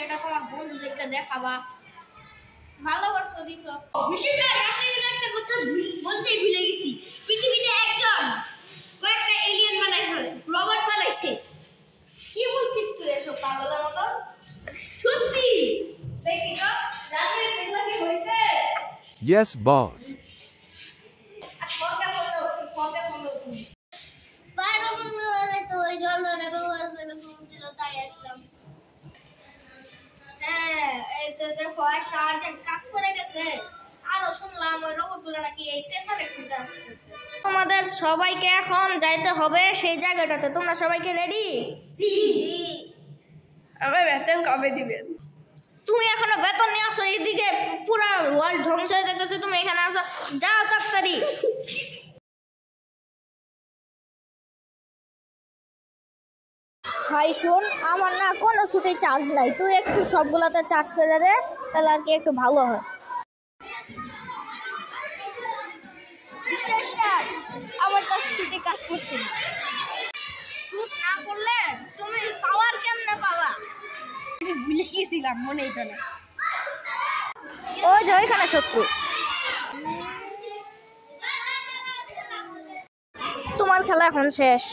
এটা তোমার বন্ধুদেরকে দেখাবা, ভালোবাসা দিছো। বিশেষ করে একটা কথা বলতেই ভুলে গেছি, পৃথিবীতে একজন কয়েকটা এলিয়েন বানাই ফেলে, রোবট বানাইছে। কি বলছিস তুই এসব পাগলের মতো? সত্যি দেখি তো, জানিস এগুলো কি হয়েছে? Yes, boss. হ্যাঁ, এই তো দেখো একটা আর্জেন্ট কাজ করে গেছে। আরো শুনলাম ওই রোবটগুলো নাকি এই স্টেশনে খুঁজে আসতেছে। তোমাদের সবাইকে এখন যাইতে হবে সেই জায়গাটাতে। তোমরা সবাইকে রেডি? জি। আমার বেতন কবে দিবেন? তুমি এখনো বেতন নিয়ে আসো, এইদিকে পুরা ওয়ার্ল্ড ধ্বংস হয়ে যেতেছে, তুমি এখানে আসো, যাও তাড়াতাড়ি। ভাই শোন, আমার না কোনো শুটে চার্জ নাই, তুই একটু সবগুলাতে চার্জ করে দে, তাহলে আর কি একটু ভালো হয়। আমার তো শুটে কাজ করছে না। শুট না করলে তুমি পাওয়ার কেমনে পাওয়া? ভুলে গেছিলাম, মনেই তো না। ওই যে ওইখানে শত্রু। তোমার খেলা এখন শেষ।